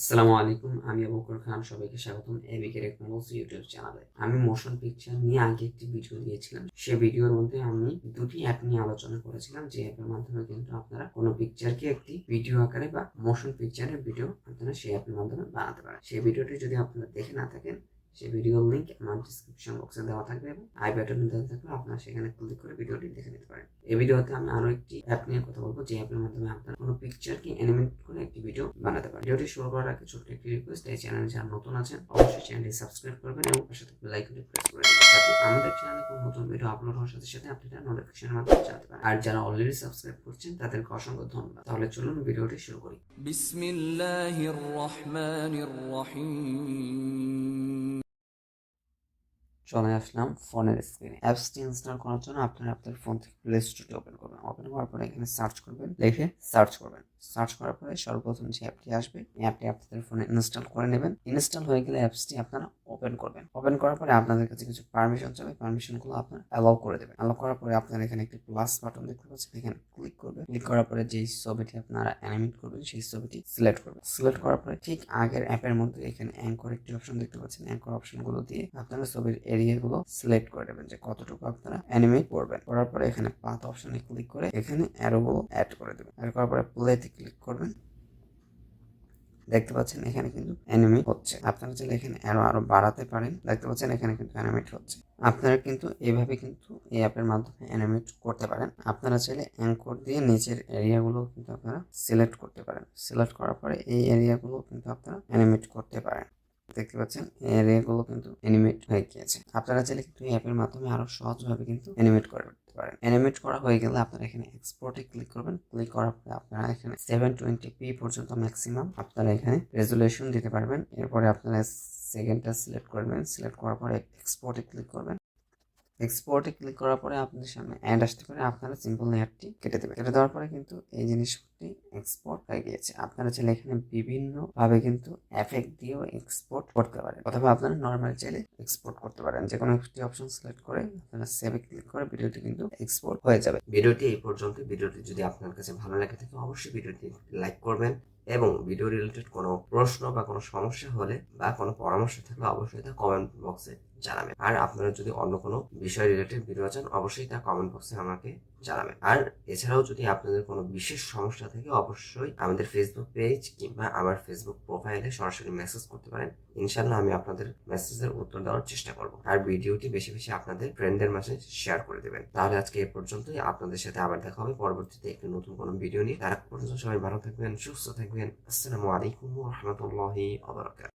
আসসালামুআলাইকুম, আমি আবু বকর খান। সবাইকে স্বাগতম ABK টেকনোলজি ইউটিউব চ্যানেলে। আমি মোশন পিকচার নিয়ে আগে একটি ভিডিও দিয়েছিলাম। সেই ভিডিওর মধ্যে আমি দুটি অ্যাপ নিয়ে আলোচনা করেছিলাম, যে অ্যাপের মাধ্যমে কিন্তু আপনারা কোনো পিকচারকে একটি ভিডিও আকারে বা মোশন পিকচারের ভিডিও আপনারা সেই অ্যাপের মাধ্যমে বানাতে পারেন। সেই ভিডিওটি যদি আপনারা দেখে না থাকেন, সেই ভিডিওর লিঙ্ক আমার ডিসক্রিপশন বক্সে দেওয়া থাকবে এবং আই বাটনে দেওয়া থাকবে, আপনারা সেখানে ক্লিক করে ভিডিওটি দেখে নিতে পারেন। এই ভিডিওতে আমি আরো একটি অ্যাপ নিয়ে কথা বলবো, যে অ্যাপের মাধ্যমে আপনারা কোনো পিকচারকে অ্যানিমেট করে একটি ভিডিও বানাতে পারেন। ভিডিওটি শুরু করার আগে ছোট্ট একটি রিকোয়েস্ট, এই চ্যানেলে যারা নতুন আছেন অবশ্যই চ্যানেলটি সাবস্ক্রাইব করবেন এবং পাশে থাকা বেল আইকনটি প্রেস করে দিবেন, যাতে আমাদের চ্যানেলে কোনো নতুন ভিডিও আপলোড হওয়ার সাথে সাথে আপনি তার নোটিফিকেশনের মাধ্যমে জানতে পারেন। আর যারা অলরেডি সাবস্ক্রাইব করছেন তাদেরকে অসংখ্য ধন্যবাদ। তাহলে চলুন ভিডিওটি শুরু করি। বিসমিল্লাহির রহমানির রহিম। চলে আসলাম ফোনের স্ক্রিনে। অ্যাপসটি ইনস্টল করার জন্য আপনারা আপনার ফোন থেকে প্লে স্টোরটি ওপেন করবেন। ওপেন করার পরে এখানে সার্চ করবেন, লিখে সার্চ করবেন। সার্চ করার পরে সর্বপ্রথম যে অ্যাপটি আসবে, এই অ্যাপটি আপনাদের ফোনে ইনস্টল করে নেবেন। ইনস্টল হয়ে গেলে অ্যাপসটি আপনারা ওপেন করবেন। ওপেন করার পরে আপনাদের কাছে কিছু পারমিশন চাবে, পারমিশনগুলো আপনারা অ্যালাউ করে দেবেন। অ্যালাউ করার পরে আপনারা এখানে একটি প্লাস বাটন দেখতে পাচ্ছেন, এখানে ক্লিক করবেন। ক্লিক করার পরে যেই ছবিটি আপনারা অ্যানিমেট করবেন সেই ছবিটি সিলেক্ট করবেন। সিলেক্ট করার পরে ঠিক আগের অ্যাপের মধ্যে এখানে অ্যাঙ্কর একটি অপশন দেখতে পাচ্ছেন। অ্যাঙ্কর অপশনগুলো দিয়ে আপনারা ছবির এরিয়াগুলো সিলেক্ট করে নেবেন, যে কতটুকু আপনারা অ্যানিমেট করবেন। করার পরে এখানে পাথ অপশনে ক্লিক করে এখানে অ্যারোগুলো অ্যাড করে দেবেন। অ্যাড করার পরে প্লেতে ক্লিক করবেন। দেখতে পাচ্ছেন এখানে কিন্তু অ্যানিমেট হচ্ছে। আপনারা চাইলে এখানে আরো বাড়াতে পারেন। দেখতে পাচ্ছেন এখানে কিন্তু অ্যানিমেট হচ্ছে। আপনারা কিন্তু এইভাবে কিন্তু এই অ্যাপের মাধ্যমে অ্যানিমেট করতে পারেন। আপনারা চাইলে অ্যাঙ্কর দিয়ে নিচের এরিয়াগুলো কিন্তু আপনারা সিলেক্ট করতে পারেন। সিলেক্ট করার পরে এই এরিয়াগুলো কিন্তু আপনারা অ্যানিমেট করতে পারেন। দেখতে পাচ্ছেন এই এরিয়াগুলো কিন্তু অ্যানিমেট হয়ে গিয়েছে। আপনারা চাইলে কিন্তু এই অ্যাপের মাধ্যমে আরো সহজভাবে কিন্তু অ্যানিমেট করতে পারেন। অ্যানিমেট করা হয়ে গেলে আপনারা এখানে এক্সপোর্টে ক্লিক করবেন। ক্লিক করার পরে আপনারা এখানে 720p পর্যন্ত ম্যাক্সিমাম আপনারা এখানে রেজুলেশন দিতে পারবেন। এরপরে আপনারা সেকেন্ডটা সিলেক্ট করবেন। সিলেক্ট করার পরে এক্সপোর্টে ক্লিক করবেন। এক্সপোর্টে ক্লিক করার পরে আপনাদের সামনে অ্যাড আসতে পারে, আপনারা সিম্পল লেয়ারটি কেটে দেবেন। কেটে দেওয়ার পরে কিন্তু এই জিনিসটি এক্সপোর্ট হয়ে গিয়েছে। আপনারা চাইলে এখানে বিভিন্ন ভাবে কিন্তু এফেক্ট দিয়েও এক্সপোর্ট করতে পারেন, অথবা আপনারা নর্মালি চাইলে এক্সপোর্ট করতে পারেন। যে কোনো একটি অপশন সিলেক্ট করে আপনারা সেভে ক্লিক করে ভিডিওটি কিন্তু এক্সপোর্ট হয়ে যাবে। ভিডিওটি এই পর্যন্ত। ভিডিওটি যদি আপনার কাছে ভালো লেগে থাকে অবশ্যই ভিডিওটি লাইক করবেন, এবং ভিডিও রিলেটেড কোনো প্রশ্ন বা কোনো সমস্যা হলে বা কোনো পরামর্শ থাকলে অবশ্যই তা কমেন্ট বক্সে জানাবেন। আর আপনারা যদি অন্য কোনো বিষয় রিলেটেড ভিডিও চান অবশ্যই তা কমেন্ট বক্সে আমাকে জানাবেন। আর এছাড়াও যদি আপনাদের কোনো বিশেষ সমস্যা থাকে অবশ্যই আমাদের ফেসবুক পেজ কিংবা আমার ফেসবুক প্রোফাইলে সরাসরি মেসেজ করতে পারেন। ইনশাল্লাহ আমি আপনাদের মেসেজের উত্তর দেওয়ার চেষ্টা করব। আর ভিডিওটি বেশি বেশি আপনাদের ফ্রেন্ডদের মাঝে শেয়ার করে দেবেন। তাহলে আজকে এ পর্যন্তই। আপনাদের সাথে আবার দেখা হবে পরবর্তীতে একটি নতুন কোনো ভিডিও নিয়ে। তারা পর্যন্ত সবাই ভালো থাকবেন, সুস্থ থাকবেন। আসসালামু আলাইকুম ওয়া রাহমাতুল্লাহি ওয়া বারাকাতুহু।